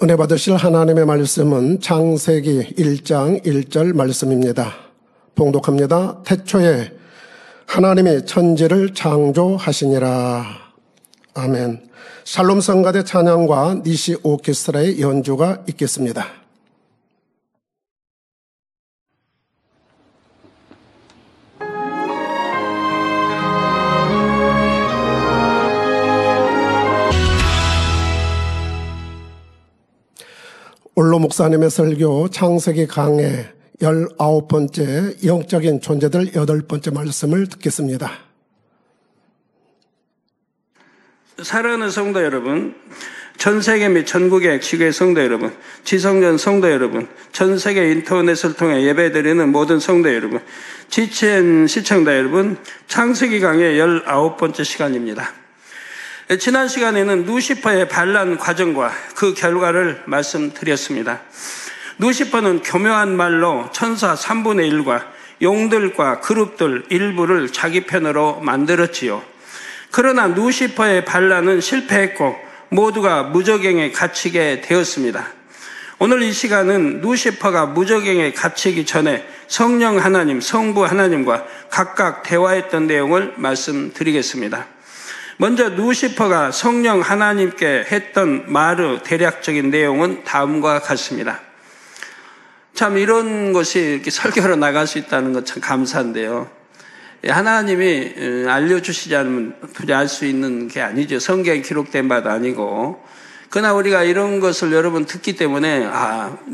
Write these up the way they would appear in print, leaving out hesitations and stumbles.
은혜 받으실 하나님의 말씀은 창세기 1장 1절 말씀입니다. 봉독합니다. 태초에 하나님이 천지를 창조하시니라. 아멘. 샬롬 성가대 찬양과 니시 오케스트라의 연주가 있겠습니다. 올로 목사님의 설교 창세기 강해 19번째 영적인 존재들 8번째 말씀을 듣겠습니다. 사랑하는 성도 여러분, 전 세계 및 전국의 지교회 성도 여러분, 지성전 성도 여러분, 전 세계 인터넷을 통해 예배드리는 모든 성도 여러분, GCN 시청자 여러분, 창세기 강의 19번째 시간입니다. 지난 시간에는 루시퍼의 반란 과정과 그 결과를 말씀드렸습니다. 루시퍼는 교묘한 말로 천사 3분의 1과 용들과 그룹들 일부를 자기 편으로 만들었지요. 그러나 루시퍼의 반란은 실패했고 모두가 무저갱에 갇히게 되었습니다. 오늘 이 시간은 루시퍼가 무저갱에 갇히기 전에 성령 하나님, 성부 하나님과 각각 대화했던 내용을 말씀드리겠습니다. 먼저 루시퍼가 성령 하나님께 했던 말의 대략적인 내용은 다음과 같습니다. 참 이런 것이 이렇게 설교로 나갈 수 있다는 것 참 감사한데요. 하나님이 알려주시지 않으면 도저히 알 수 있는 게 아니죠. 성경에 기록된 바도 아니고. 그러나 우리가 이런 것을 여러분 듣기 때문에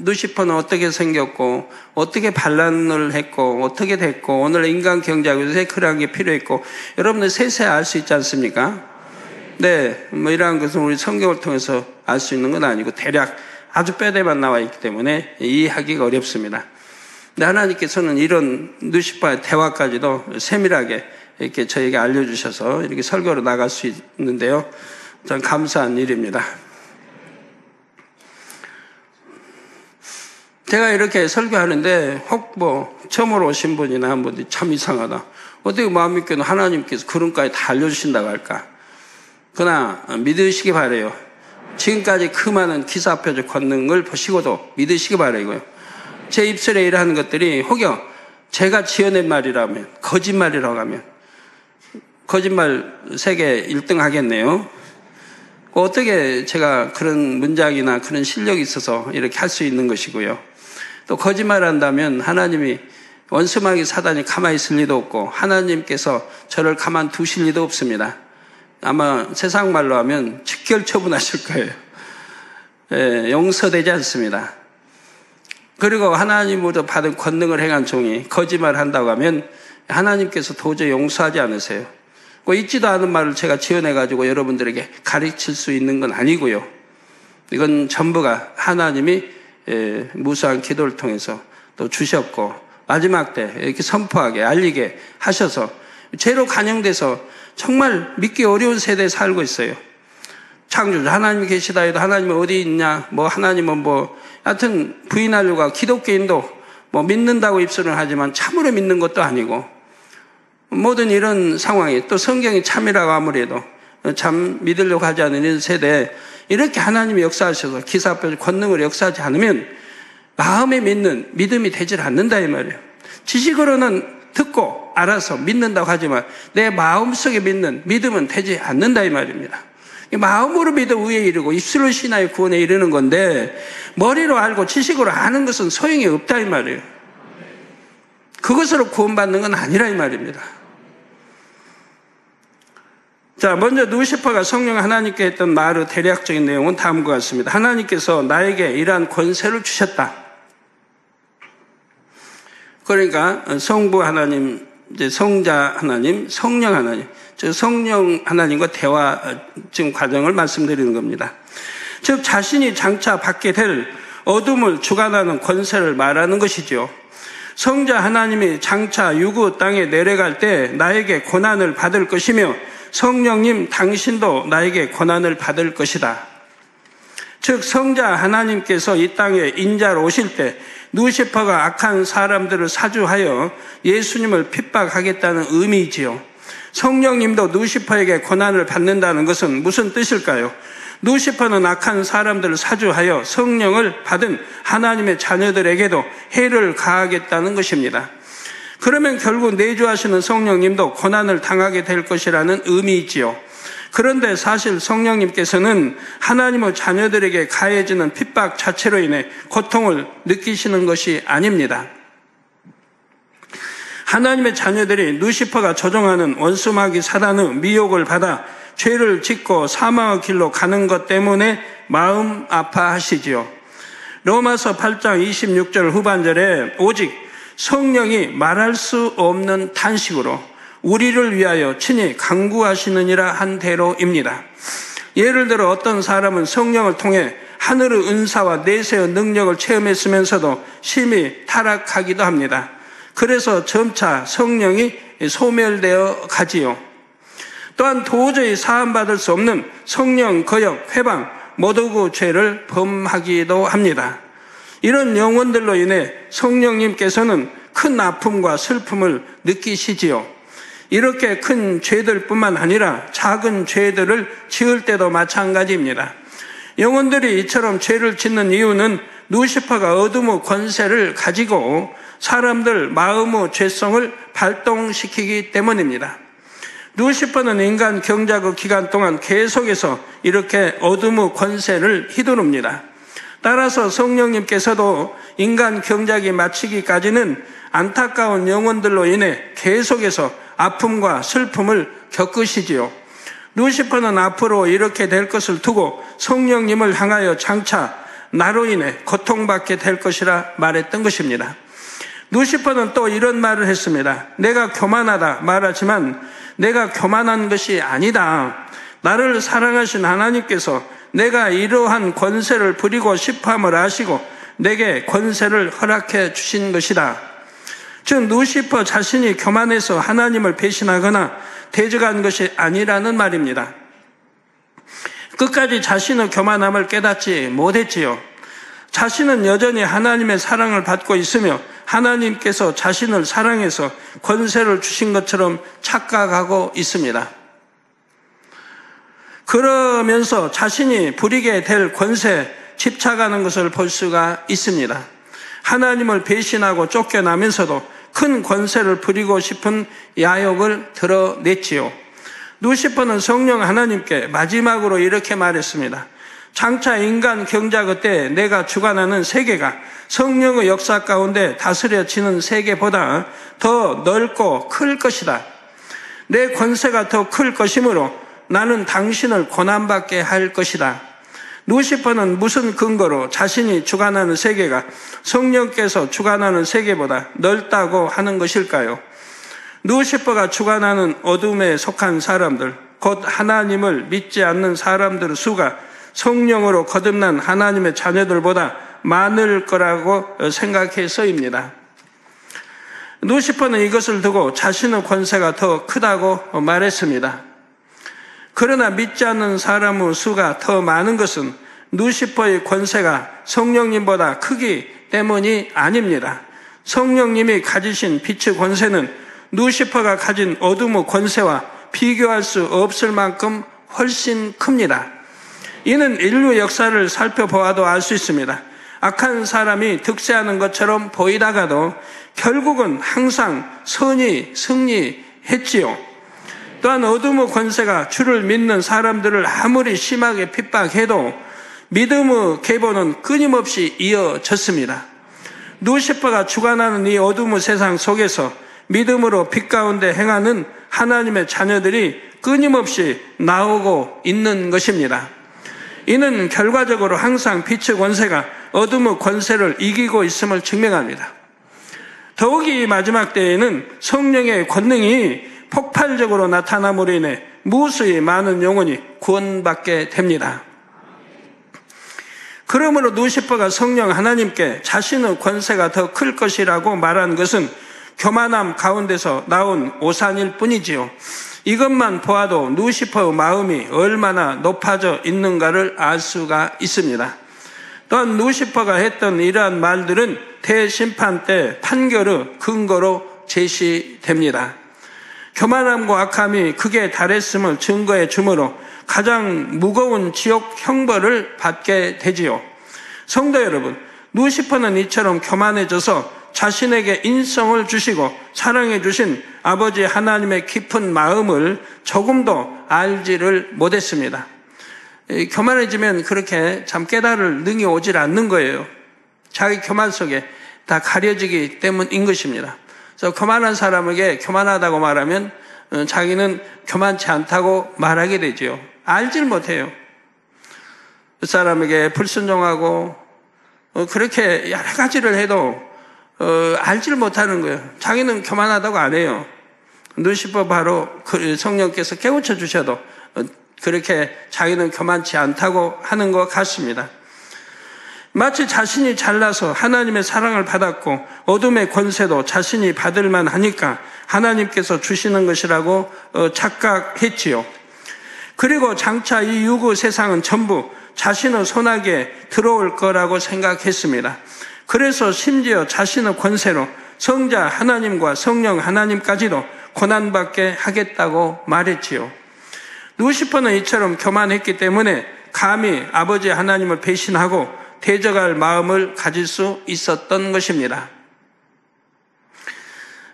루시퍼는 어떻게 생겼고 어떻게 반란을 했고 어떻게 됐고 오늘 인간 경제학에서 세크라는 게 필요했고 여러분들 세세히 알 수 있지 않습니까? 네, 뭐 이러한 것은 우리 성경을 통해서 알 수 있는 건 아니고 대략 아주 뼈대만 나와 있기 때문에 이해하기가 어렵습니다. 근데 하나님께서는 이런 루시퍼의 대화까지도 세밀하게 이렇게 저에게 알려주셔서 이렇게 설교로 나갈 수 있는데요. 참 감사한 일입니다. 제가 이렇게 설교하는데 혹 처음으로 오신 분이나 참 이상하다. 어떻게 마음이 있겠노 하나님께서 그런까지 다 알려주신다고 할까? 그러나 믿으시기 바라요. 지금까지 그 많은 기사표적 권능을 보시고도 믿으시기 바라고요. 제 입술에 이러한 것들이 혹여 제가 지어낸 말이라면 거짓말이라고 하면 거짓말 세계 1등 하겠네요. 어떻게 제가 그런 문장이나 그런 실력이 있어서 이렇게 할 수 있는 것이고요. 또 거짓말한다면 하나님이 원수마귀 사단이 가만히 있을 리도 없고 하나님께서 저를 가만 두실 리도 없습니다. 아마 세상 말로 하면 직결 처분하실 거예요. 예, 용서되지 않습니다. 그리고 하나님으로부터 받은 권능을 행한 종이 거짓말한다고 하면 하나님께서 도저히 용서하지 않으세요. 있지도 않은 말을 제가 지어내가지고 여러분들에게 가르칠 수 있는 건 아니고요. 이건 전부가 하나님이 무수한 기도를 통해서 또 주셨고 마지막 때 이렇게 선포하게 알리게 하셔서 죄로 간영돼서 정말 믿기 어려운 세대에 살고 있어요. 창조주 하나님이 계시다 해도 하나님은 어디 있냐, 하나님은 하여튼 부인하려고 기독교인도 믿는다고 입술은 하지만 참으로 믿는 것도 아니고 모든 이런 상황이 또 성경이 참이라고 아무래도 참 믿으려고 하지 않는 이런 세대에 이렇게 하나님이 역사하셔서 기사표 권능을 역사하지 않으면 마음에 믿는 믿음이 되질 않는다 이 말이에요. 지식으로는 듣고 알아서 믿는다고 하지만 내 마음속에 믿는 믿음은 되지 않는다 이 말입니다. 마음으로 믿어 의에 이르고 입술로 신하여 구원에 이르는 건데 머리로 알고 지식으로 아는 것은 소용이 없다 이 말이에요. 그것으로 구원받는 건 아니라 이 말입니다. 자, 먼저 루시퍼가 성령 하나님께 했던 말의 대략적인 내용은 다음과 같습니다. 하나님께서 나에게 이러한 권세를 주셨다. 그러니까 성부 하나님, 이제 성자 하나님, 성령 하나님, 즉 성령 하나님과 대화 지금 과정을 말씀드리는 겁니다. 즉 자신이 장차 받게 될 어둠을 주관하는 권세를 말하는 것이죠. 성자 하나님이 장차 유구 땅에 내려갈 때 나에게 고난을 받을 것이며 성령님 당신도 나에게 고난을 받을 것이다. 즉 성자 하나님께서 이 땅에 인자로 오실 때 루시퍼가 악한 사람들을 사주하여 예수님을 핍박하겠다는 의미이지요. 성령님도 루시퍼에게 고난을 받는다는 것은 무슨 뜻일까요? 루시퍼는 악한 사람들을 사주하여 성령을 받은 하나님의 자녀들에게도 해를 가하겠다는 것입니다. 그러면 결국 내주하시는 성령님도 고난을 당하게 될 것이라는 의미이지요. 그런데 사실 성령님께서는 하나님의 자녀들에게 가해지는 핍박 자체로 인해 고통을 느끼시는 것이 아닙니다. 하나님의 자녀들이 루시퍼가 조종하는 원수마귀 사단의 미혹을 받아 죄를 짓고 사망의 길로 가는 것 때문에 마음 아파하시지요. 로마서 8장 26절 후반절에 오직 성령이 말할 수 없는 탄식으로 우리를 위하여 친히 간구하시느니라 한 대로입니다. 예를 들어 어떤 사람은 성령을 통해 하늘의 은사와 내세의 능력을 체험했으면서도 심히 타락하기도 합니다. 그래서 점차 성령이 소멸되어 가지요. 또한 도저히 사함받을 수 없는 성령 거역, 회방, 모독의 죄를 범하기도 합니다. 이런 영혼들로 인해 성령님께서는 큰 아픔과 슬픔을 느끼시지요. 이렇게 큰 죄들뿐만 아니라 작은 죄들을 지을 때도 마찬가지입니다. 영혼들이 이처럼 죄를 짓는 이유는 루시퍼가 어둠의 권세를 가지고 사람들 마음의 죄성을 발동시키기 때문입니다. 루시퍼는 인간 경작의 기간 동안 계속해서 이렇게 어둠의 권세를 휘두릅니다. 따라서 성령님께서도 인간 경작이 마치기까지는 안타까운 영혼들로 인해 계속해서 아픔과 슬픔을 겪으시지요. 루시퍼는 앞으로 이렇게 될 것을 두고 성령님을 향하여 장차 나로 인해 고통받게 될 것이라 말했던 것입니다. 루시퍼는 또 이런 말을 했습니다. 내가 교만하다 말하지만 내가 교만한 것이 아니다. 나를 사랑하신 하나님께서 내가 이러한 권세를 부리고 싶음을 아시고 내게 권세를 허락해 주신 것이다. 즉 루시퍼 자신이 교만해서 하나님을 배신하거나 대적한 것이 아니라는 말입니다. 끝까지 자신의 교만함을 깨닫지 못했지요. 자신은 여전히 하나님의 사랑을 받고 있으며 하나님께서 자신을 사랑해서 권세를 주신 것처럼 착각하고 있습니다. 그러면서 자신이 부리게 될 권세에 집착하는 것을 볼 수가 있습니다. 하나님을 배신하고 쫓겨나면서도 큰 권세를 부리고 싶은 야욕을 드러냈지요. 루시퍼는 성령 하나님께 마지막으로 이렇게 말했습니다. 장차 인간 경작의 때에 내가 주관하는 세계가 성령의 역사 가운데 다스려지는 세계보다 더 넓고 클 것이다. 내 권세가 더 클 것이므로 나는 당신을 고난받게 할 것이다. 루시퍼는 무슨 근거로 자신이 주관하는 세계가 성령께서 주관하는 세계보다 넓다고 하는 것일까요? 루시퍼가 주관하는 어둠에 속한 사람들, 곧 하나님을 믿지 않는 사람들의 수가 성령으로 거듭난 하나님의 자녀들보다 많을 거라고 생각해서입니다. 루시퍼는 이것을 두고 자신의 권세가 더 크다고 말했습니다. 그러나 믿지 않는 사람의 수가 더 많은 것은 루시퍼의 권세가 성령님보다 크기 때문이 아닙니다. 성령님이 가지신 빛의 권세는 루시퍼가 가진 어둠의 권세와 비교할 수 없을 만큼 훨씬 큽니다. 이는 인류 역사를 살펴보아도 알 수 있습니다. 악한 사람이 득세하는 것처럼 보이다가도 결국은 항상 선이 승리했지요. 또한 어둠의 권세가 주를 믿는 사람들을 아무리 심하게 핍박해도 믿음의 계보는 끊임없이 이어졌습니다. 루시퍼가 주관하는 이 어둠의 세상 속에서 믿음으로 빛 가운데 행하는 하나님의 자녀들이 끊임없이 나오고 있는 것입니다. 이는 결과적으로 항상 빛의 권세가 어둠의 권세를 이기고 있음을 증명합니다. 더욱이 마지막 때에는 성령의 권능이 폭발적으로 나타남으로 인해 무수히 많은 영혼이 구원받게 됩니다. 그러므로 루시퍼가 성령 하나님께 자신의 권세가 더 클 것이라고 말한 것은 교만함 가운데서 나온 오산일 뿐이지요. 이것만 보아도 루시퍼의 마음이 얼마나 높아져 있는가를 알 수가 있습니다. 또한 루시퍼가 했던 이러한 말들은 대심판 때 판결의 근거로 제시됩니다. 교만함과 악함이 극에 달했음을 증거해 주므로 가장 무거운 지옥 형벌을 받게 되지요. 성도 여러분, 루시퍼는 이처럼 교만해져서 자신에게 인성을 주시고 사랑해 주신 아버지 하나님의 깊은 마음을 조금도 알지를 못했습니다. 교만해지면 그렇게 참 깨달을 능히 오질 않는 거예요. 자기 교만 속에 다 가려지기 때문인 것입니다. 그래서 교만한 사람에게 교만하다고 말하면 자기는 교만치 않다고 말하게 되죠. 알질 못해요. 그 사람에게 불순종하고 그렇게 여러 가지를 해도 알지를 못하는 거예요. 자기는 교만하다고 안 해요. 루시퍼 바로 성령께서 깨우쳐 주셔도 그렇게 자기는 교만치 않다고 하는 것 같습니다. 마치 자신이 잘나서 하나님의 사랑을 받았고 어둠의 권세도 자신이 받을 만하니까 하나님께서 주시는 것이라고 착각했지요. 그리고 장차 이 유구 세상은 전부 자신의 손아귀에 들어올 거라고 생각했습니다. 그래서 심지어 자신의 권세로 성자 하나님과 성령 하나님까지도 고난받게 하겠다고 말했지요. 루시퍼는 이처럼 교만했기 때문에 감히 아버지 하나님을 배신하고 대적할 마음을 가질 수 있었던 것입니다.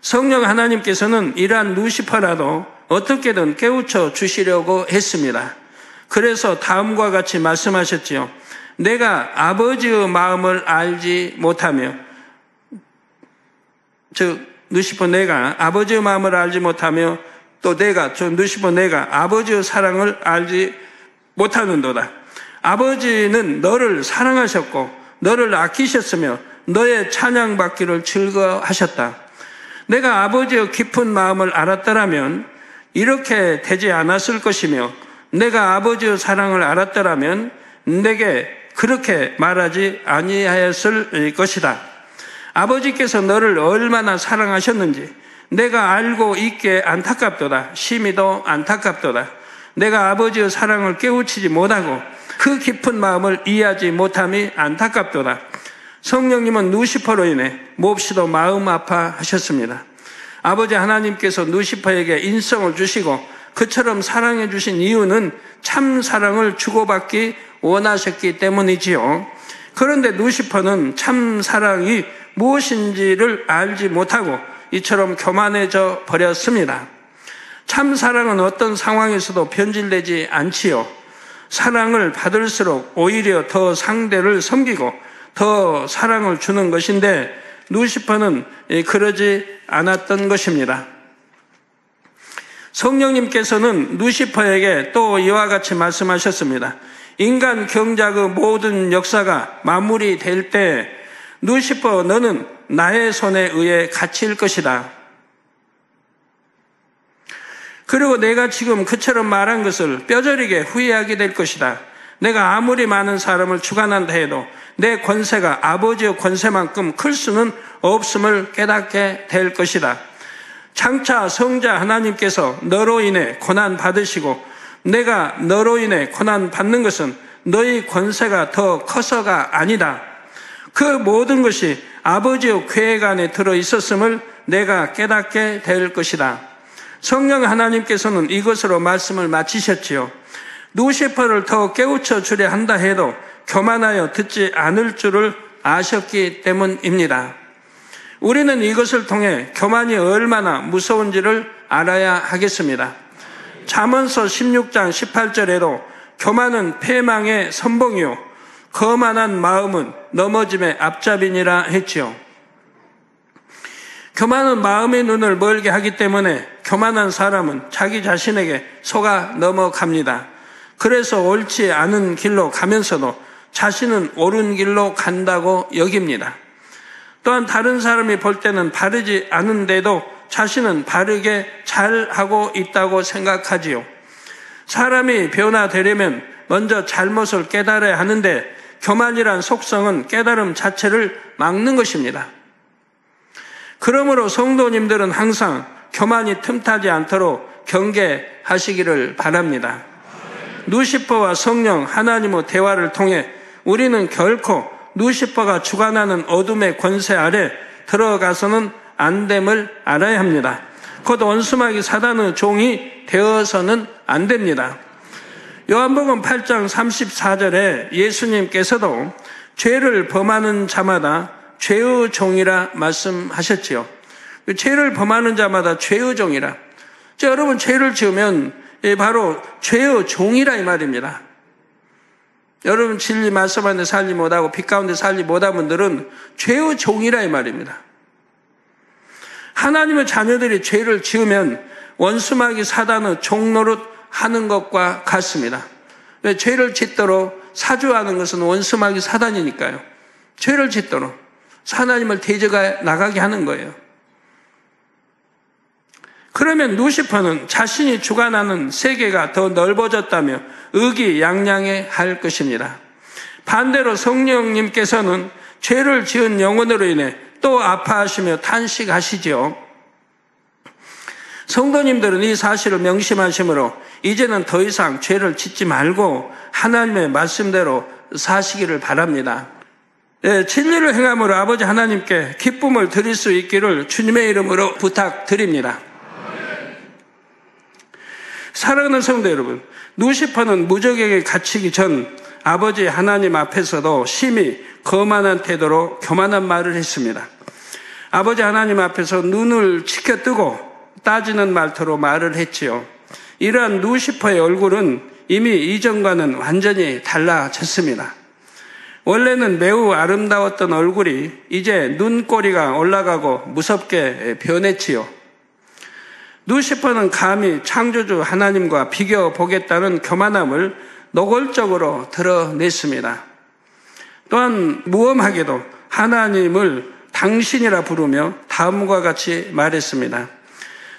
성령 하나님께서는 이러한 루시퍼라도 어떻게든 깨우쳐 주시려고 했습니다. 그래서 다음과 같이 말씀하셨지요. 내가 아버지의 마음을 알지 못하며, 루시퍼 내가 아버지의 마음을 알지 못하며 또 루시퍼 내가 아버지의 사랑을 알지 못하는도다. 아버지는 너를 사랑하셨고 너를 아끼셨으며 너의 찬양받기를 즐거워하셨다. 내가 아버지의 깊은 마음을 알았더라면 이렇게 되지 않았을 것이며 내가 아버지의 사랑을 알았더라면 내게 그렇게 말하지 아니하였을 것이다. 아버지께서 너를 얼마나 사랑하셨는지 내가 알고 있기에 안타깝도다. 심히도 안타깝도다. 내가 아버지의 사랑을 깨우치지 못하고 그 깊은 마음을 이해하지 못함이 안타깝도다. 성령님은 루시퍼로 인해 몹시도 마음 아파하셨습니다. 아버지 하나님께서 루시퍼에게 인성을 주시고 그처럼 사랑해 주신 이유는 참 사랑을 주고받기 원하셨기 때문이지요. 그런데 루시퍼는 참 사랑이 무엇인지를 알지 못하고 이처럼 교만해져 버렸습니다. 참 사랑은 어떤 상황에서도 변질되지 않지요. 사랑을 받을수록 오히려 더 상대를 섬기고 더 사랑을 주는 것인데 루시퍼는 그러지 않았던 것입니다. 성령님께서는 루시퍼에게 또 이와 같이 말씀하셨습니다. 인간 경작의 모든 역사가 마무리될 때 루시퍼 너는 나의 손에 의해 갇힐 것이다. 그리고 내가 지금 그처럼 말한 것을 뼈저리게 후회하게 될 것이다. 내가 아무리 많은 사람을 주관한다 해도 내 권세가 아버지의 권세만큼 클 수는 없음을 깨닫게 될 것이다. 장차 성자 하나님께서 너로 인해 고난 받으시고 내가 너로 인해 고난 받는 것은 너희 권세가 더 커서가 아니다. 그 모든 것이 아버지의 계획 안에 들어 있었음을 내가 깨닫게 될 것이다. 성령 하나님께서는 이것으로 말씀을 마치셨지요. 루시퍼를 더 깨우쳐 주려 한다 해도 교만하여 듣지 않을 줄을 아셨기 때문입니다. 우리는 이것을 통해 교만이 얼마나 무서운지를 알아야 하겠습니다. 잠언서 16장 18절에도 교만은 패망의 선봉이요 거만한 마음은 넘어짐의 앞잡이니라 했지요. 교만은 마음의 눈을 멀게 하기 때문에 교만한 사람은 자기 자신에게 속아 넘어갑니다. 그래서 옳지 않은 길로 가면서도 자신은 옳은 길로 간다고 여깁니다. 또한 다른 사람이 볼 때는 바르지 않은데도 자신은 바르게 잘하고 있다고 생각하지요. 사람이 변화되려면 먼저 잘못을 깨달아야 하는데 교만이란 속성은 깨달음 자체를 막는 것입니다. 그러므로 성도님들은 항상 교만이 틈타지 않도록 경계하시기를 바랍니다. 루시퍼와 성령 하나님의 대화를 통해 우리는 결코 루시퍼가 주관하는 어둠의 권세 아래 들어가서는 안 됨을 알아야 합니다. 곧 원수마귀 사단의 종이 되어서는 안 됩니다. 요한복음 8장 34절에 예수님께서도 죄를 범하는 자마다 죄의 종이라 말씀하셨지요. 죄를 범하는 자마다 죄의 종이라. 여러분, 죄를 지으면 바로 죄의 종이라 이 말입니다. 여러분, 진리 말씀 안에 살지 못하고 빛 가운데 살지 못한 분들은 죄의 종이라 이 말입니다. 하나님의 자녀들이 죄를 지으면 원수마귀 사단의 종노릇 하는 것과 같습니다. 왜? 죄를 짓도록 사주하는 것은 원수마귀 사단이니까요. 죄를 짓도록 하나님을 대적해 나가게 하는 거예요. 그러면 루시퍼는 자신이 주관하는 세계가 더 넓어졌다며 의기양양해 할 것입니다. 반대로 성령님께서는 죄를 지은 영혼으로 인해 또 아파하시며 탄식하시지요. 성도님들은 이 사실을 명심하시므로 이제는 더 이상 죄를 짓지 말고 하나님의 말씀대로 사시기를 바랍니다. 진리를 행함으로 아버지 하나님께 기쁨을 드릴 수 있기를 주님의 이름으로 부탁드립니다. 사랑하는 성도 여러분, 루시퍼는 무적에게 갇히기 전 아버지 하나님 앞에서도 심히 거만한 태도로 교만한 말을 했습니다. 아버지 하나님 앞에서 눈을 치켜뜨고 따지는 말투로 말을 했지요. 이러한 루시퍼의 얼굴은 이미 이전과는 완전히 달라졌습니다. 원래는 매우 아름다웠던 얼굴이 이제 눈꼬리가 올라가고 무섭게 변했지요. 루시퍼는 감히 창조주 하나님과 비교보겠다는 교만함을 노골적으로 드러냈습니다. 또한 무엄하게도 하나님을 당신이라 부르며 다음과 같이 말했습니다.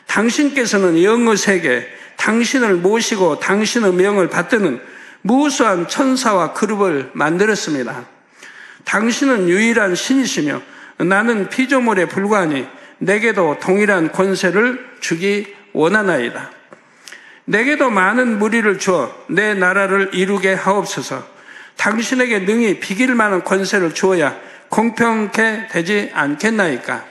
당신께서는 영의 세계, 당신을 모시고 당신의 명을 받드는 무수한 천사와 그룹을 만들었습니다. 당신은 유일한 신이시며 나는 피조물에 불과하니 내게도 동일한 권세를 주기 원하나이다. 내게도 많은 무리를 주어 내 나라를 이루게 하옵소서. 당신에게 능히 비길 만한 권세를 주어야 공평케 되지 않겠나이까.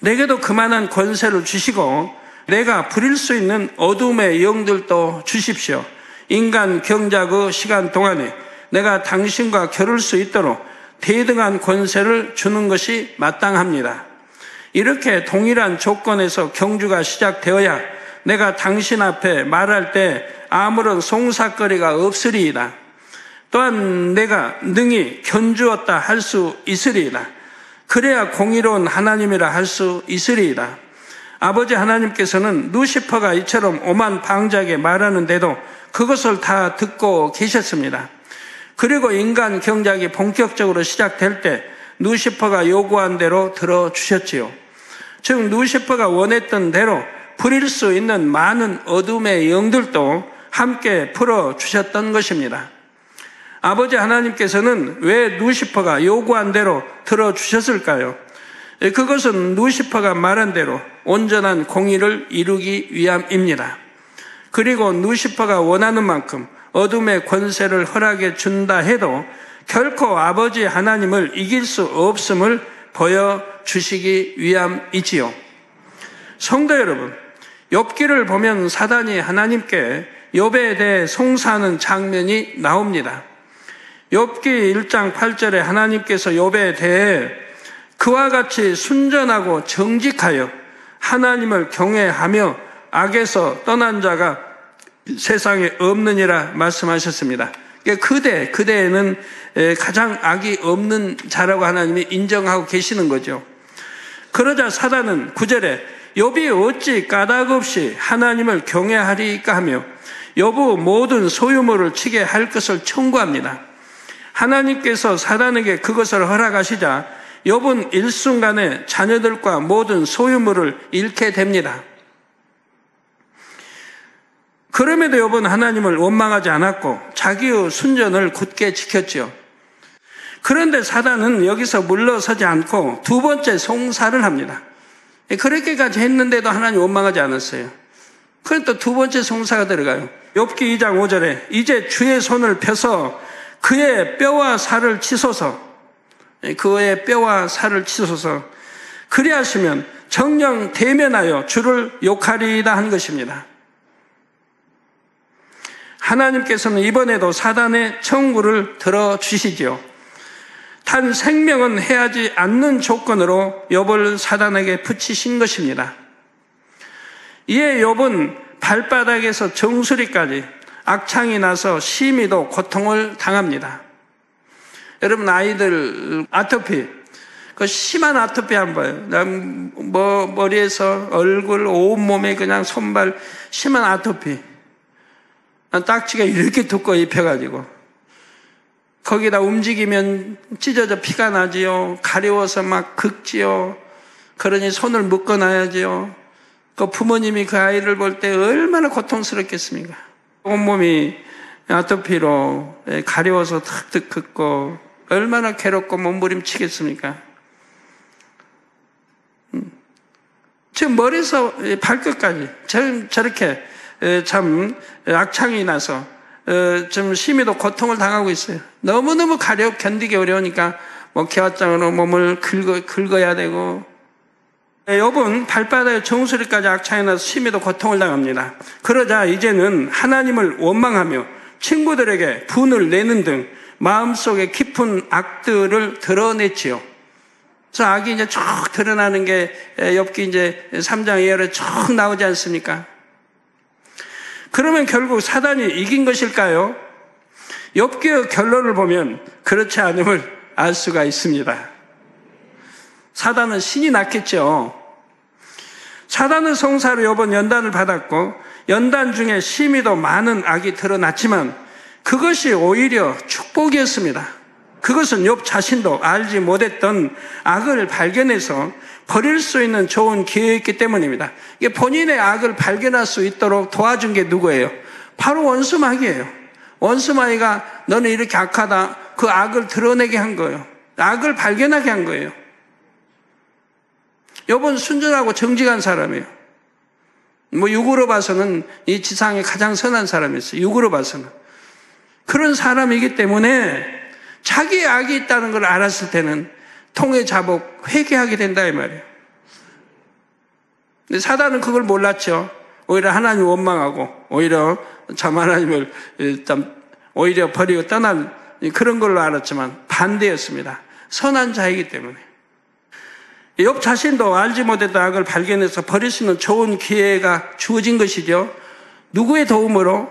내게도 그만한 권세를 주시고 내가 부릴 수 있는 어둠의 영들도 주십시오. 인간 경작의 시간 동안에 내가 당신과 겨룰 수 있도록 대등한 권세를 주는 것이 마땅합니다. 이렇게 동일한 조건에서 경주가 시작되어야 내가 당신 앞에 말할 때 아무런 송사거리가 없으리이다. 또한 내가 능히 견주었다 할 수 있으리이다. 그래야 공의로운 하나님이라 할 수 있으리이다. 아버지 하나님께서는 루시퍼가 이처럼 오만 방자하게 말하는데도 그것을 다 듣고 계셨습니다. 그리고 인간 경작이 본격적으로 시작될 때 루시퍼가 요구한 대로 들어주셨지요. 즉 루시퍼가 원했던 대로 부릴 수 있는 많은 어둠의 영들도 함께 풀어주셨던 것입니다. 아버지 하나님께서는 왜 루시퍼가 요구한 대로 들어주셨을까요? 그것은 루시퍼가 말한 대로 온전한 공의를 이루기 위함입니다. 그리고 루시퍼가 원하는 만큼 어둠의 권세를 허락해 준다 해도 결코 아버지 하나님을 이길 수 없음을 보여주시기 위함이지요. 성도 여러분, 욥기를 보면 사단이 하나님께 욥에 대해 송사하는 장면이 나옵니다. 욥기 1장 8절에 하나님께서 욥에 대해 그와 같이 순전하고 정직하여 하나님을 경외하며 악에서 떠난 자가 세상에 없느니라 말씀하셨습니다. 그대에는 가장 악이 없는 자라고 하나님이 인정하고 계시는 거죠. 그러자 사단은 9절에 욥이 어찌 까닭 없이 하나님을 경외하리까 하며 욥의 모든 소유물을 치게 할 것을 청구합니다. 하나님께서 사단에게 그것을 허락하시자 욥은 일순간에 자녀들과 모든 소유물을 잃게 됩니다. 그럼에도 욥은 하나님을 원망하지 않았고 자기의 순전을 굳게 지켰죠. 그런데 사단은 여기서 물러서지 않고 두 번째 송사를 합니다. 그렇게까지 했는데도 하나님 원망하지 않았어요. 그럼 또 두 번째 송사가 들어가요. 욥기 2장 5절에 이제 주의 손을 펴서 그의 뼈와 살을 치소서. 그의 뼈와 살을 치소서. 그리하시면 정령 대면하여 주를 욕하리이다 한 것입니다. 하나님께서는 이번에도 사단의 청구를 들어주시지요. 단 생명은 해하지 않는 조건으로 욥을 사단에게 붙이신 것입니다. 이에 욥은 발바닥에서 정수리까지 악창이 나서 심히도 고통을 당합니다. 여러분, 아이들 아토피, 그 심한 아토피 한번 봐요. 머리에서 얼굴, 온몸에 그냥 손발 심한 아토피. 딱지가 이렇게 두꺼워 입혀가지고 거기다 움직이면 찢어져 피가 나지요. 가려워서 막 긁지요. 그러니 손을 묶어놔야지요. 그 부모님이 그 아이를 볼 때 얼마나 고통스럽겠습니까? 온몸이 아토피로 가려워서 탁탁 긁고 얼마나 괴롭고 몸부림치겠습니까? 지금 머리에서 발끝까지 저렇게 참 악창이 나서 좀 심히도 고통을 당하고 있어요. 너무너무 견디기 어려우니까 기왓장으로 몸을 긁어야 되고, 욥은 발바닥에 정수리까지 악창이 나서 심히도 고통을 당합니다. 그러자 이제는 하나님을 원망하며 친구들에게 분을 내는 등 마음속에 깊은 악들을 드러냈지요. 그래서 악이 이제 쭉 드러나는 게 욥기 이제 3장 2절에 쭉 나오지 않습니까? 그러면 결국 사단이 이긴 것일까요? 욥기의 결론을 보면 그렇지 않음을 알 수가 있습니다. 사단은 신이 났겠죠. 사단의 송사로 욥은 연단을 받았고 연단 중에 심히도 많은 악이 드러났지만 그것이 오히려 축복이었습니다. 그것은 욥 자신도 알지 못했던 악을 발견해서 버릴 수 있는 좋은 기회였기 때문입니다. 이게 본인의 악을 발견할 수 있도록 도와준 게 누구예요? 바로 원수마귀예요. 원수마귀가 너는 이렇게 악하다, 그 악을 드러내게 한 거예요. 악을 발견하게 한 거예요. 욥은 순전하고 정직한 사람이에요. 육으로 봐서는 이 지상에 가장 선한 사람이었어요. 육으로 봐서는. 그런 사람이기 때문에 자기의 악이 있다는 걸 알았을 때는 통해 자복 회개하게 된다 이 말이에요. 근데 사단은 그걸 몰랐죠. 오히려 하나님 원망하고 오히려 참 하나님을 오히려 버리고 떠난 그런 걸로 알았지만 반대였습니다. 선한 자이기 때문에. 욥 자신도 알지 못했던 악을 발견해서 버릴 수 있는 좋은 기회가 주어진 것이죠. 누구의 도움으로?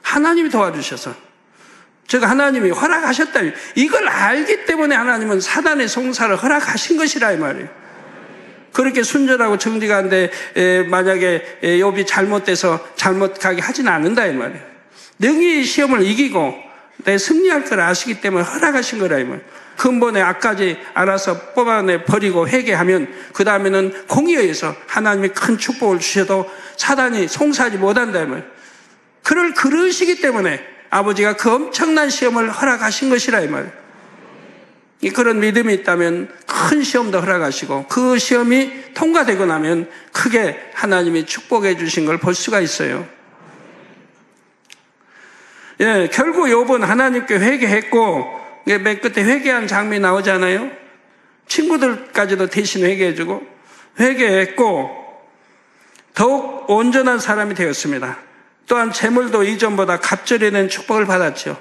하나님이 도와주셔서. 즉 하나님이 허락하셨다. 이걸 알기 때문에 하나님은 사단의 송사를 허락하신 것이라 이 말이에요. 그렇게 순전하고 정직한데 만약에 욥이 잘못돼서 잘못하게 하진 않는다 이 말이에요. 능히 시험을 이기고 내 승리할 걸 아시기 때문에 허락하신 거라 이 말이에요. 근본의 악까지 알아서 뽑아내 버리고 회개하면 그 다음에는 공의에 의해서 하나님이 큰 축복을 주셔도 사단이 송사하지 못한다 이 말이에요. 그러시기 때문에 아버지가 그 엄청난 시험을 허락하신 것이라 이 말이에요. 그런 믿음이 있다면 큰 시험도 허락하시고 그 시험이 통과되고 나면 크게 하나님이 축복해 주신 걸 볼 수가 있어요. 예, 결국 욥은 하나님께 회개했고 맨 끝에 회개한 장면이 나오잖아요. 친구들까지도 대신 회개해주고 회개했고 더욱 온전한 사람이 되었습니다. 또한 재물도 이전보다 갑절이 된 축복을 받았죠.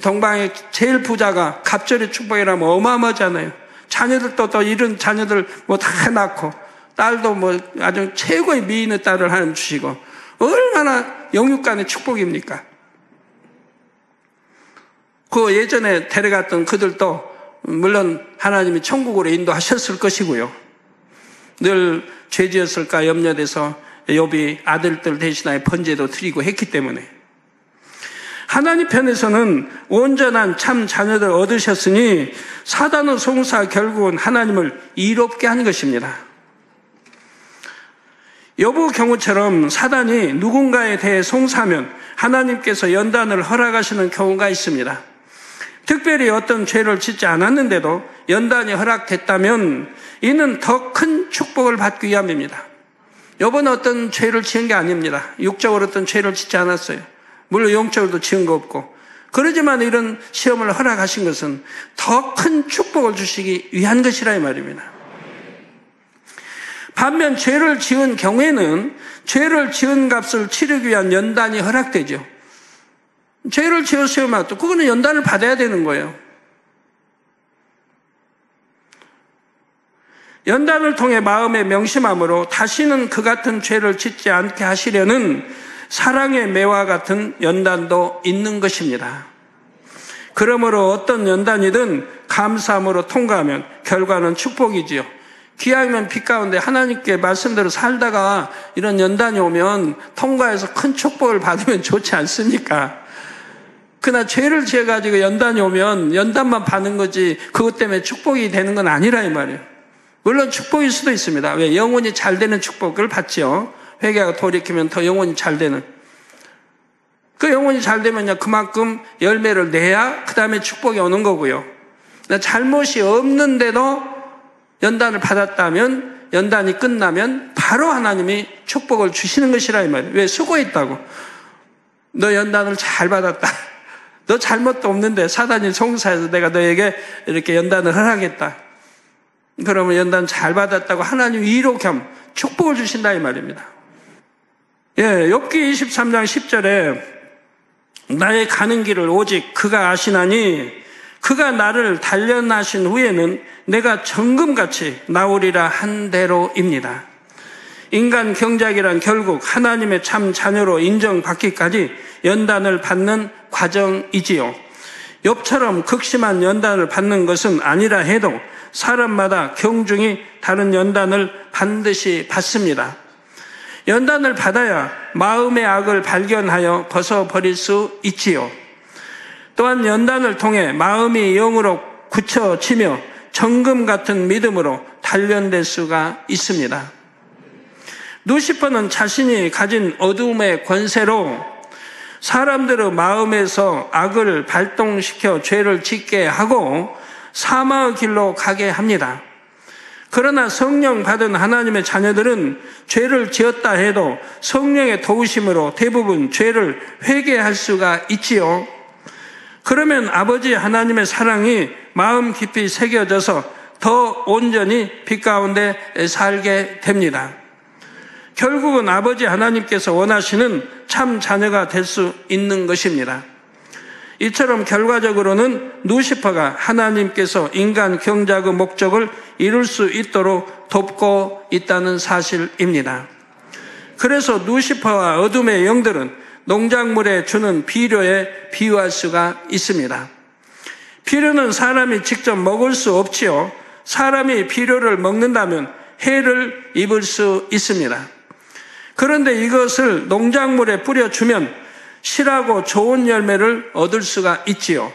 동방의 제일 부자가 갑절의 축복이라면 어마어마하잖아요. 자녀들도 또 이런 자녀들 다 낳고 딸도 아주 최고의 미인의 딸을 하나님 주시고 얼마나 영육간의 축복입니까? 그 예전에 데려갔던 그들도 물론 하나님이 천국으로 인도하셨을 것이고요. 늘 죄지었을까 염려돼서 욥이 아들들 대신하여 번제도 드리고 했기 때문에 하나님 편에서는 온전한 참 자녀들 얻으셨으니 사단의 송사 결국은 하나님을 이롭게 한 것입니다. 욥의 경우처럼 사단이 누군가에 대해 송사하면 하나님께서 연단을 허락하시는 경우가 있습니다. 특별히 어떤 죄를 짓지 않았는데도 연단이 허락됐다면 이는 더 큰 축복을 받기 위함입니다. 욥은 어떤 죄를 지은 게 아닙니다. 육적으로 어떤 죄를 짓지 않았어요. 물론 영적으로도 지은 거 없고 그러지만 이런 시험을 허락하신 것은 더 큰 축복을 주시기 위한 것이라 이 말입니다. 반면 죄를 지은 경우에는 죄를 지은 값을 치르기 위한 연단이 허락되죠. 죄를 지었으면 또 그거는 연단을 받아야 되는 거예요. 연단을 통해 마음에 명심함으로 다시는 그 같은 죄를 짓지 않게 하시려는 사랑의 매와 같은 연단도 있는 것입니다. 그러므로 어떤 연단이든 감사함으로 통과하면 결과는 축복이지요. 기왕이면 빛 가운데 하나님께 말씀대로 살다가 이런 연단이 오면 통과해서 큰 축복을 받으면 좋지 않습니까? 그러나 죄를 지어가지고 연단이 오면 연단만 받는 거지 그것 때문에 축복이 되는 건 아니라 이 말이에요. 물론 축복일 수도 있습니다. 왜? 영혼이 잘 되는 축복을 받죠. 회개하고 돌이키면 더 영혼이 잘 되는. 그 영혼이 잘 되면요, 그만큼 열매를 내야 그 다음에 축복이 오는 거고요. 잘못이 없는데도 연단을 받았다면, 연단이 끝나면 바로 하나님이 축복을 주시는 것이라 이 말이에요. 왜? 수고했다고. 너 연단을 잘 받았다. 너 잘못도 없는데 사단이 송사해서 내가 너에게 이렇게 연단을 허락했다. 그러면 연단 잘 받았다고 하나님 위로 겸 축복을 주신다 이 말입니다. 예, 욥기 23장 10절에 나의 가는 길을 오직 그가 아시나니 그가 나를 단련하신 후에는 내가 정금같이 나오리라 한 대로입니다. 인간 경작이란 결국 하나님의 참 자녀로 인정받기까지 연단을 받는 과정이지요. 욥처럼 극심한 연단을 받는 것은 아니라 해도 사람마다 경중이 다른 연단을 반드시 받습니다. 연단을 받아야 마음의 악을 발견하여 벗어버릴 수 있지요. 또한 연단을 통해 마음이 영으로 굳혀지며 정금 같은 믿음으로 단련될 수가 있습니다. 루시퍼는 자신이 가진 어둠의 권세로 사람들의 마음에서 악을 발동시켜 죄를 짓게 하고 사망의 길로 가게 합니다. 그러나 성령 받은 하나님의 자녀들은 죄를 지었다 해도 성령의 도우심으로 대부분 죄를 회개할 수가 있지요. 그러면 아버지 하나님의 사랑이 마음 깊이 새겨져서 더 온전히 빛 가운데 살게 됩니다. 결국은 아버지 하나님께서 원하시는 참 자녀가 될 수 있는 것입니다. 이처럼 결과적으로는 루시퍼가 하나님께서 인간 경작의 목적을 이룰 수 있도록 돕고 있다는 사실입니다. 그래서 루시퍼와 어둠의 영들은 농작물에 주는 비료에 비유할 수가 있습니다. 비료는 사람이 직접 먹을 수 없지요. 사람이 비료를 먹는다면 해를 입을 수 있습니다. 그런데 이것을 농작물에 뿌려주면 실하고 좋은 열매를 얻을 수가 있지요.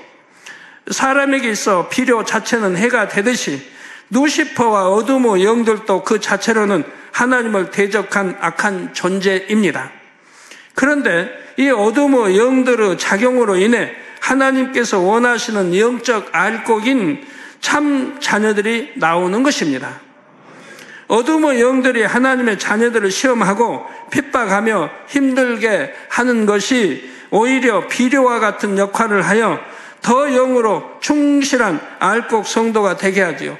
사람에게 있어 비료 자체는 해가 되듯이 루시퍼와 어둠의 영들도 그 자체로는 하나님을 대적한 악한 존재입니다. 그런데 이 어둠의 영들의 작용으로 인해 하나님께서 원하시는 영적 알곡인 참 자녀들이 나오는 것입니다. 어둠의 영들이 하나님의 자녀들을 시험하고 핍박하며 힘들게 하는 것이 오히려 비료와 같은 역할을 하여 더 영으로 충실한 알곡 성도가 되게 하지요.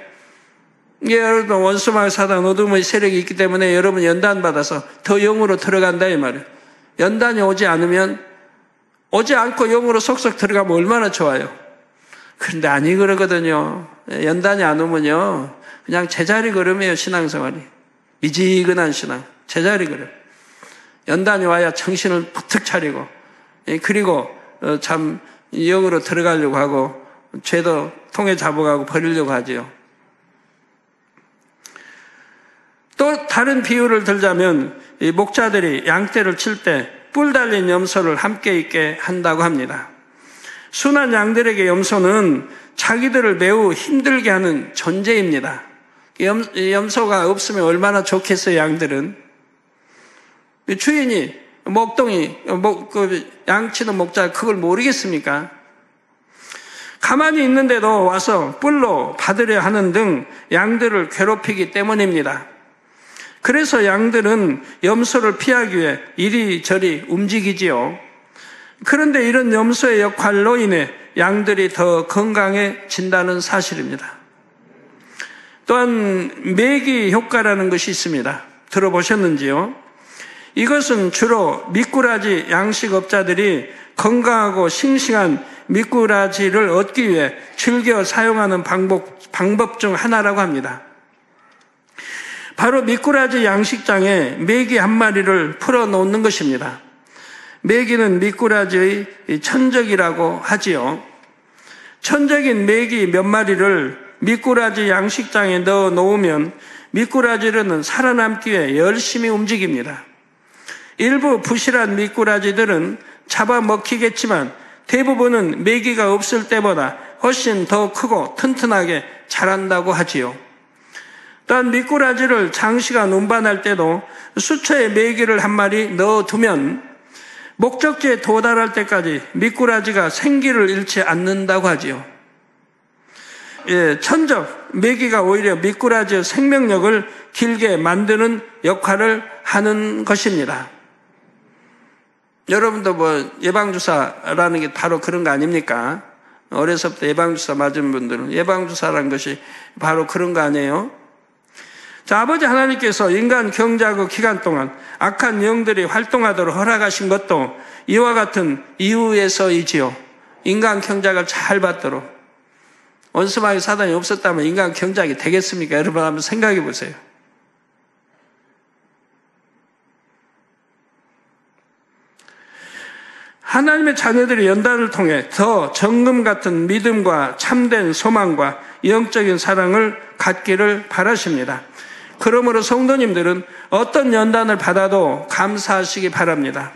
여러분 원수마귀 사단 어둠의 세력이 있기 때문에 여러분 연단받아서 더 영으로 들어간다 이 말이에요. 연단이 오지 않으면 오지 않고 영으로 속속 들어가면 얼마나 좋아요. 그런데 아니 그러거든요. 연단이 안 오면요 그냥 제자리 걸음이에요. 신앙생활이 미지근한 신앙 제자리 걸음. 연단이 와야 정신을 부탁 차리고 그리고 참 영으로 들어가려고 하고 죄도 통에 잡아가고 버리려고 하지요. 또 다른 비유를 들자면 이 목자들이 양떼를 칠 때 뿔 달린 염소를 함께 있게 한다고 합니다. 순한 양들에게 염소는 자기들을 매우 힘들게 하는 존재입니다. 염소가 없으면 얼마나 좋겠어요. 양들은 주인이 목동이 양치는 목자 그걸 모르겠습니까? 가만히 있는데도 와서 뿔로 받으려 하는 등 양들을 괴롭히기 때문입니다. 그래서 양들은 염소를 피하기 위해 이리저리 움직이지요. 그런데 이런 염소의 역할로 인해 양들이 더 건강해진다는 사실입니다. 또한 매기 효과라는 것이 있습니다. 들어보셨는지요? 이것은 주로 미꾸라지 양식업자들이 건강하고 싱싱한 미꾸라지를 얻기 위해 즐겨 사용하는 방법 중 하나라고 합니다. 바로 미꾸라지 양식장에 메기 한 마리를 풀어놓는 것입니다. 메기는 미꾸라지의 천적이라고 하지요. 천적인 메기 몇 마리를 미꾸라지 양식장에 넣어 놓으면 미꾸라지는 살아남기 위해 열심히 움직입니다. 일부 부실한 미꾸라지들은 잡아먹히겠지만 대부분은 메기가 없을 때보다 훨씬 더 크고 튼튼하게 자란다고 하지요. 또한 미꾸라지를 장시간 운반할 때도 수초에 메기를 한 마리 넣어두면 목적지에 도달할 때까지 미꾸라지가 생기를 잃지 않는다고 하지요. 천적, 메기가 오히려 미꾸라지의 생명력을 길게 만드는 역할을 하는 것입니다. 여러분도 예방주사라는 게 바로 그런 거 아닙니까? 어려서부터 예방주사 맞은 분들은 예방주사라는 것이 바로 그런 거 아니에요? 자, 아버지 하나님께서 인간 경작의 기간 동안 악한 영들이 활동하도록 허락하신 것도 이와 같은 이유에서이지요. 인간 경작을 잘 받도록. 원수마귀 사단이 없었다면 인간 경작이 되겠습니까? 여러분 한번 생각해 보세요. 하나님의 자녀들이 연단을 통해 더 정금 같은 믿음과 참된 소망과 영적인 사랑을 갖기를 바라십니다. 그러므로 성도님들은 어떤 연단을 받아도 감사하시기 바랍니다.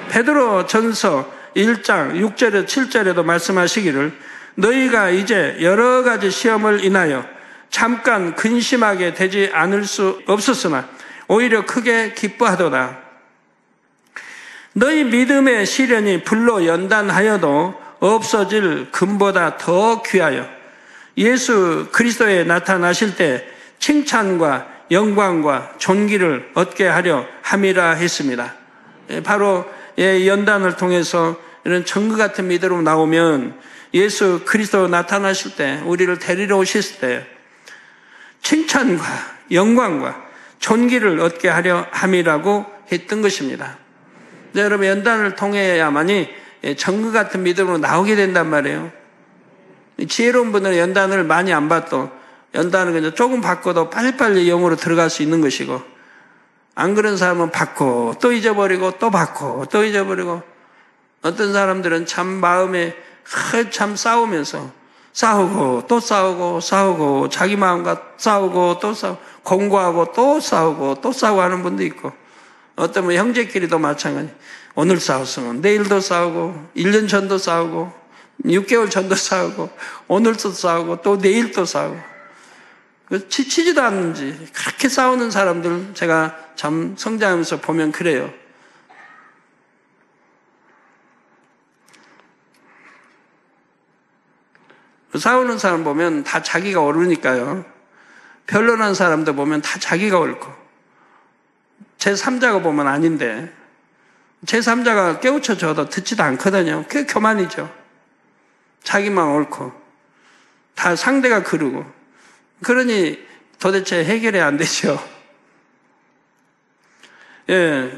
베드로 전서 1장 6절에 7절에도 말씀하시기를 너희가 이제 여러 가지 시험을 인하여 잠깐 근심하게 되지 않을 수 없었으나 오히려 크게 기뻐하도다. 너희 믿음의 시련이 불로 연단하여도 없어질 금보다 더 귀하여 예수 그리스도에 나타나실 때 칭찬과 영광과 존귀를 얻게 하려 함이라 했습니다. 바로 연단을 통해서 이런 정그 같은 믿음으로 나오면 예수 그리스도 나타나실 때 우리를 데리러 오실 때 칭찬과 영광과 존귀를 얻게 하려 함이라고 했던 것입니다. 여러분 연단을 통해야만이 정그 같은 믿음으로 나오게 된단 말이에요. 지혜로운 분들은 연단을 많이 안 받도 연단은 그냥 조금 받고도 빨리빨리 영으로 들어갈 수 있는 것이고 안 그런 사람은 받고 또 잊어버리고 또 받고 또 잊어버리고 어떤 사람들은 참 마음에 참 싸우면서 싸우고 또 싸우고 싸우고 자기 마음과 싸우고 또 싸우고 공부하고 또 싸우고 또 싸우고 하는 분도 있고 어떤 뭐 형제끼리도 마찬가지. 오늘 싸웠으면 내일도 싸우고 1년 전도 싸우고 6개월 전도 싸우고 오늘도 싸우고 또 내일도 싸우고 지치지도 않는지 그렇게 싸우는 사람들 제가 참 성장하면서 보면 그래요. 싸우는 사람 보면 다 자기가 옳으니까요. 변론한 사람도 보면 다 자기가 옳고 제3자가 보면 아닌데 제3자가 깨우쳐줘도 듣지도 않거든요. 그게 교만이죠. 자기만 옳고 다 상대가 그르고 그러니 도대체 해결이 안 되죠.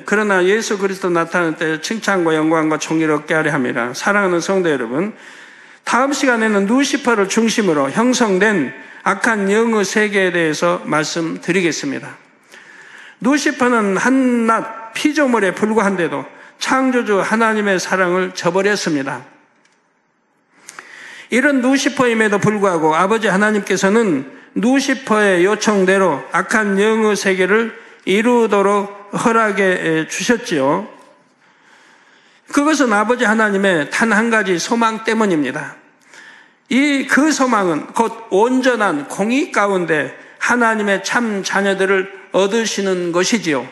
그러나 예수 그리스도 나타날 때 칭찬과 영광과 존귀를 얻게 하려 함이라. 사랑하는 성도 여러분, 다음 시간에는 루시퍼를 중심으로 형성된 악한 영의 세계에 대해서 말씀드리겠습니다. 루시퍼는 한낱 피조물에 불과한데도 창조주 하나님의 사랑을 저버렸습니다. 이런 루시퍼임에도 불구하고 아버지 하나님께서는 루시퍼의 요청대로 악한 영의 세계를 이루도록 허락해 주셨지요. 그것은 아버지 하나님의 단 한 가지 소망 때문입니다. 그 소망은 곧 온전한 공의 가운데 하나님의 참 자녀들을 얻으시는 것이지요.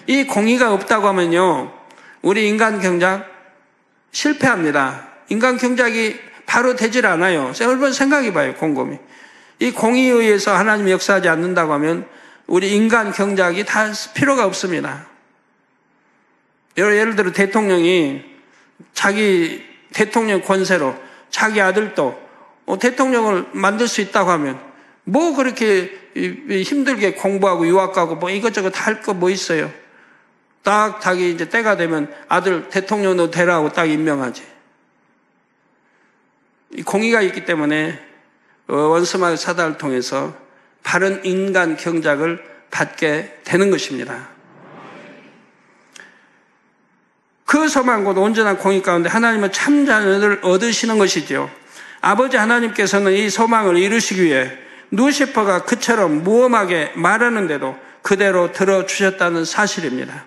이 공의가 없다고 하면요, 우리 인간 경작 실패합니다. 인간 경작이 바로 되질 않아요. 여러분 생각해봐요, 곰곰이. 이 공의에 의해서 하나님이 역사하지 않는다고 하면 우리 인간 경작이 다 필요가 없습니다. 예를 들어 대통령이 자기 대통령 권세로 자기 아들도 대통령을 만들 수 있다고 하면 뭐 그렇게 힘들게 공부하고 유학 가고 뭐 이것저것 다 할 거 뭐 있어요. 딱 자기 이제 때가 되면 아들 대통령도 되라고 딱 임명하지. 공의가 있기 때문에 원수마귀 사단을 통해서 바른 인간 경작을 받게 되는 것입니다. 그 소망 곧 온전한 공의 가운데 하나님은 참 자녀를 얻으시는 것이죠. 아버지 하나님께서는 이 소망을 이루시기 위해 루시퍼가 그처럼 무엄하게 말하는데도 그대로 들어주셨다는 사실입니다.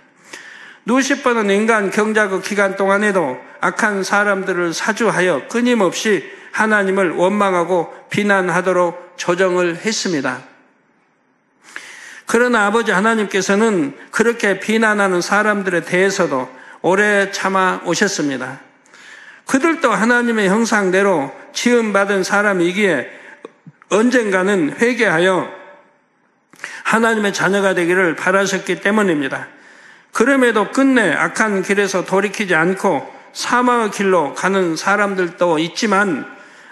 루시퍼는 인간 경작의 기간 동안에도 악한 사람들을 사주하여 끊임없이 하나님을 원망하고 비난하도록 조정을 했습니다. 그러나 아버지 하나님께서는 그렇게 비난하는 사람들에 대해서도 오래 참아 오셨습니다. 그들도 하나님의 형상대로 지음받은 사람이기에 언젠가는 회개하여 하나님의 자녀가 되기를 바라셨기 때문입니다. 그럼에도 끝내 악한 길에서 돌이키지 않고 사망의 길로 가는 사람들도 있지만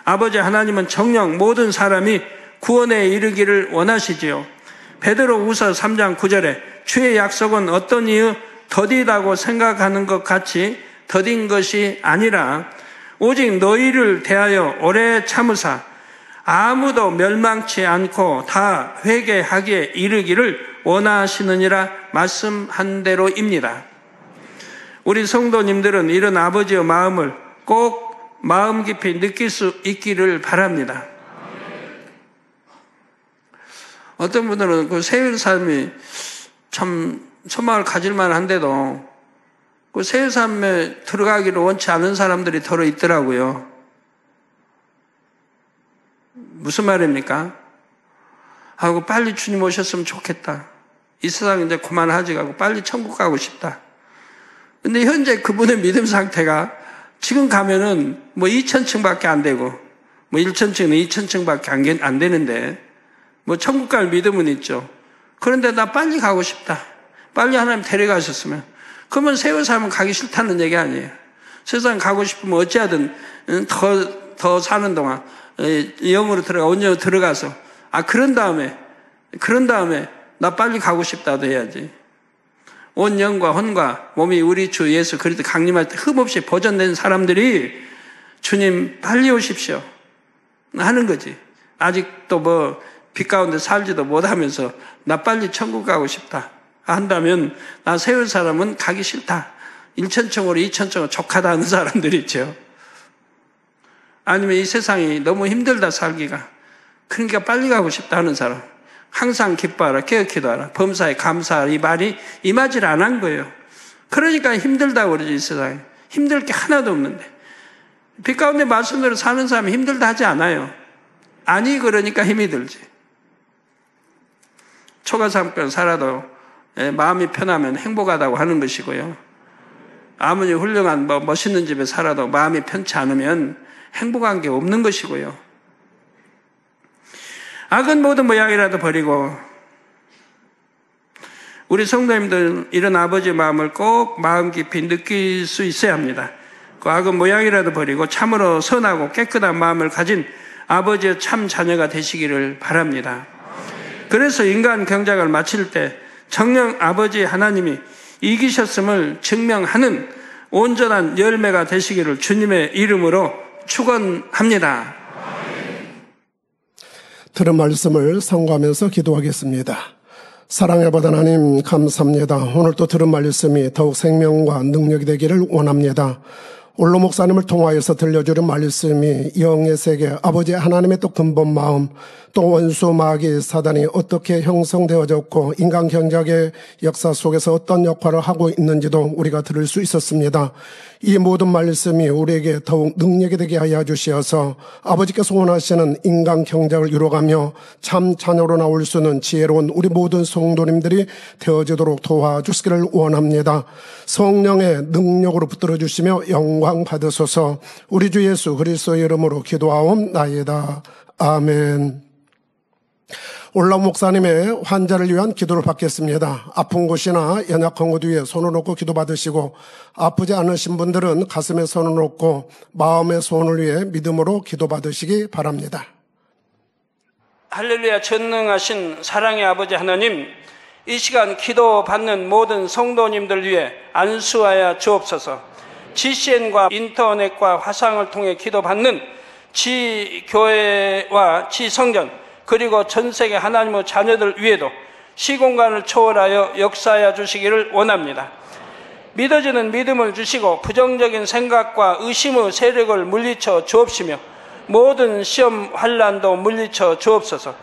아버지 하나님은 정녕 모든 사람이 구원에 이르기를 원하시지요. 베드로후서 3장 9절에 주의 약속은 어떤 이유 더디다고 생각하는 것 같이 더딘 것이 아니라 오직 너희를 대하여 오래 참으사 아무도 멸망치 않고 다 회개하기에 이르기를 원하시느니라 말씀한 대로입니다. 우리 성도님들은 이런 아버지의 마음을 꼭 마음 깊이 느낄 수 있기를 바랍니다. 어떤 분들은 그 세율 삶이 참 소망을 가질만 한데도 그 세율 삶에 들어가기를 원치 않은 사람들이 더러 있더라고요. 무슨 말입니까? 하고 빨리 주님 오셨으면 좋겠다. 이 세상 이제 그만하지 가고 빨리 천국 가고 싶다. 근데 현재 그분의 믿음 상태가 지금 가면은 뭐 2,000층밖에 안 되고 뭐 1,000층은 2,000층밖에 안 되는데 뭐 천국 갈 믿음은 있죠. 그런데 나 빨리 가고 싶다. 빨리 하나님 데려가셨으면. 그러면 세월 살면 가기 싫다는 얘기 아니에요. 세상 가고 싶으면 어찌하든 더 사는 동안 영으로 들어가 온전히 들어가서 그런 다음에 나 빨리 가고 싶다도 해야지. 온 영과 혼과 몸이 우리 주 예수 그리스도 강림할 때 흠없이 보존된 사람들이 주님 빨리 오십시오 하는 거지. 아직도 뭐 빛 가운데 살지도 못하면서 나 빨리 천국 가고 싶다 한다면 나 세울 사람은 가기 싫다. 1,000층으로 2,000층으로 족하다 하는 사람들이 있죠. 아니면 이 세상이 너무 힘들다 살기가. 그러니까 빨리 가고 싶다 하는 사람. 항상 기뻐하라, 깨어기도하라, 범사에 감사하라 이 말이 임하질 않은 거예요. 그러니까 힘들다고 그러지 이 세상에. 힘들 게 하나도 없는데. 빛 가운데 말씀대로 사는 사람이 힘들다 하지 않아요. 아니 그러니까 힘이 들지. 초가삼권 살아도 마음이 편하면 행복하다고 하는 것이고요. 아무리 훌륭한 멋있는 집에 살아도 마음이 편치 않으면 행복한 게 없는 것이고요. 악은 모든 모양이라도 버리고 우리 성도님들은 이런 아버지의 마음을 꼭 마음 깊이 느낄 수 있어야 합니다. 그 악은 모양이라도 버리고 참으로 선하고 깨끗한 마음을 가진 아버지의 참 자녀가 되시기를 바랍니다. 그래서 인간 경작을 마칠 때 정녕 아버지 하나님이 이기셨음을 증명하는 온전한 열매가 되시기를 주님의 이름으로 축원합니다. 들은 말씀을 상고하면서 기도하겠습니다. 사랑해 받은 하나님 감사합니다. 오늘 또 들은 말씀이 더욱 생명과 능력이 되기를 원합니다. 올로 목사님을 통하여서 들려주는 말씀이 영의 세계, 아버지 하나님의 또 근본 마음, 또 원수 마귀 사단이 어떻게 형성되어졌고 인간 경작의 역사 속에서 어떤 역할을 하고 있는지도 우리가 들을 수 있었습니다. 이 모든 말씀이 우리에게 더욱 능력이 되게 하여 주시어서 아버지께서 원하시는 인간 경작을 이루어가며 참 자녀로 나올 수 있는 지혜로운 우리 모든 성도님들이 되어지도록 도와주시기를 원합니다. 성령의 능력으로 붙들어 주시며 영광 받으소서. 우리 주 예수 그리스도의 이름으로 기도하옵나이다. 아멘. 올라 목사님의 환자를 위한 기도를 받겠습니다. 아픈 곳이나 연약한 곳 위에 손을 놓고 기도받으시고 아프지 않으신 분들은 가슴에 손을 놓고 마음의 소원을 위해 믿음으로 기도받으시기 바랍니다. 할렐루야. 전능하신 사랑의 아버지 하나님, 이 시간 기도받는 모든 성도님들 위해 안수하여 주옵소서. GCN과 인터넷과 화상을 통해 기도받는 지교회와 지성전 그리고 전세계 하나님의 자녀들 위에도 시공간을 초월하여 역사하여 주시기를 원합니다. 믿어지는 믿음을 주시고 부정적인 생각과 의심의 세력을 물리쳐 주옵시며 모든 시험 환난도 물리쳐 주옵소서.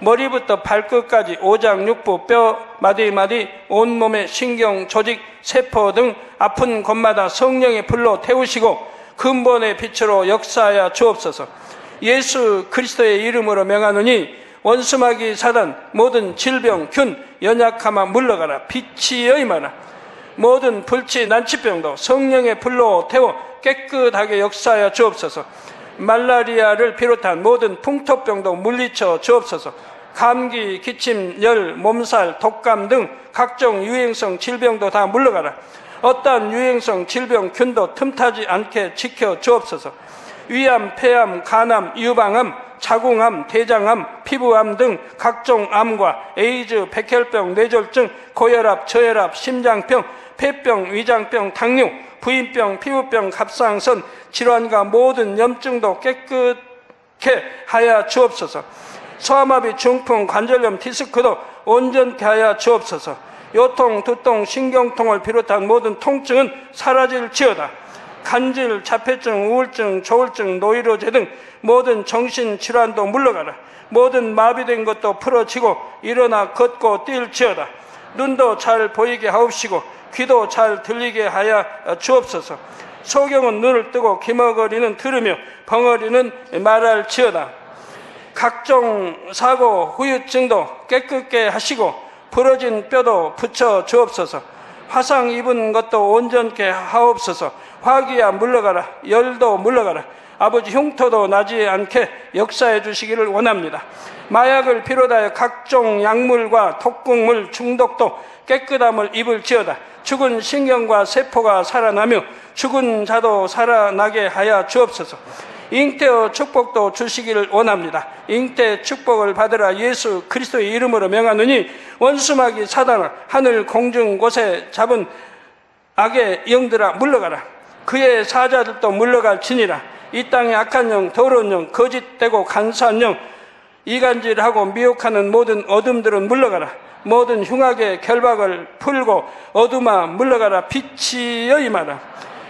머리부터 발끝까지 오장 육부 뼈 마디마디 온몸의 신경 조직 세포 등 아픈 곳마다 성령의 불로 태우시고 근본의 빛으로 역사하여 주옵소서. 예수 그리스도의 이름으로 명하노니 원수마귀 사단 모든 질병 균 연약함아 물러가라. 빛이 여임하라. 모든 불치 난치병도 성령의 불로 태워 깨끗하게 역사하여 주옵소서. 말라리아를 비롯한 모든 풍토병도 물리쳐 주옵소서. 감기, 기침, 열, 몸살, 독감 등 각종 유행성 질병도 다 물러가라. 어떠한 유행성 질병 균도 틈타지 않게 지켜 주옵소서. 위암, 폐암, 간암, 유방암, 자궁암, 대장암, 피부암 등 각종 암과 에이즈, 백혈병, 뇌졸중, 고혈압, 저혈압, 심장병, 폐병, 위장병, 당뇨, 부인병, 피부병, 갑상선, 질환과 모든 염증도 깨끗게 하여 주옵소서. 소아마비, 중풍, 관절염, 디스크도 온전케 하여 주옵소서. 요통, 두통, 신경통을 비롯한 모든 통증은 사라질지어다. 간질, 자폐증, 우울증, 조울증, 노이로제 등 모든 정신질환도 물러가라. 모든 마비된 것도 풀어지고 일어나 걷고 뛸지어다. 눈도 잘 보이게 하옵시고 귀도 잘 들리게 하여 주옵소서. 소경은 눈을 뜨고 기머거리는 들으며 벙어리는 말할지어다. 각종 사고, 후유증도 깨끗게 하시고 부러진 뼈도 붙여 주옵소서. 화상 입은 것도 온전케 하옵소서. 화기야 물러가라. 열도 물러가라. 아버지 흉터도 나지 않게 역사해 주시기를 원합니다. 마약을 비롯하여 각종 약물과 독극물 중독도 깨끗함을 입을지어다. 죽은 신경과 세포가 살아나며 죽은 자도 살아나게 하여 주옵소서. 잉태의 축복도 주시기를 원합니다. 잉태 축복을 받으라. 예수 그리스도의 이름으로 명하노니 원수마귀 사단아 하늘 공중 곳에 잡은 악의 영들아 물러가라. 그의 사자들도 물러갈지니라. 이 땅의 악한 영, 더러운 영, 거짓되고 간사한 영, 이간질하고 미혹하는 모든 어둠들은 물러가라. 모든 흉악의 결박을 풀고 어둠아 물러가라. 빛이 여임하라.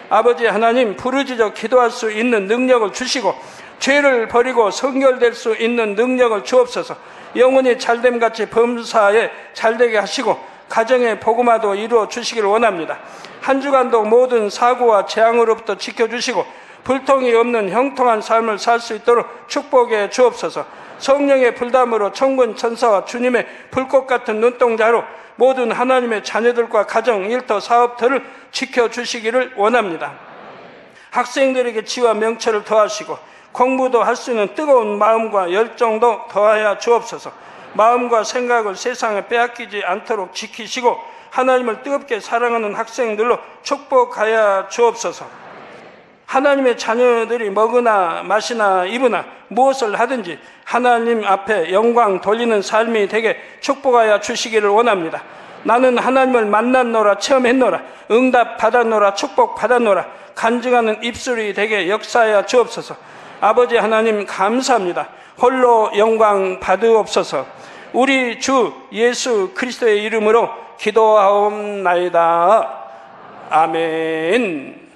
아버지 하나님, 부르짖어 기도할 수 있는 능력을 주시고 죄를 버리고 성결될 수 있는 능력을 주옵소서. 영혼이 잘됨같이 범사에 잘되게 하시고 가정의 복음화도 이루어 주시기를 원합니다. 한 주간도 모든 사고와 재앙으로부터 지켜주시고 불통이 없는 형통한 삶을 살 수 있도록 축복해 주옵소서. 성령의 불담으로 천군 천사와 주님의 불꽃 같은 눈동자로 모든 하나님의 자녀들과 가정, 일터, 사업터를 지켜주시기를 원합니다. 학생들에게 지와 명철을 더하시고 공부도 할 수 있는 뜨거운 마음과 열정도 더하여 주옵소서. 마음과 생각을 세상에 빼앗기지 않도록 지키시고 하나님을 뜨겁게 사랑하는 학생들로 축복하여 주옵소서. 하나님의 자녀들이 먹으나 마시나 입으나 무엇을 하든지 하나님 앞에 영광 돌리는 삶이 되게 축복하여 주시기를 원합니다. 나는 하나님을 만났노라, 체험했노라, 응답 받았노라, 축복 받았노라, 간증하는 입술이 되게 역사하여 주옵소서. 아버지 하나님 감사합니다. 홀로 영광 받으옵소서. 우리 주 예수 그리스도의 이름으로 기도하옵나이다. 아멘.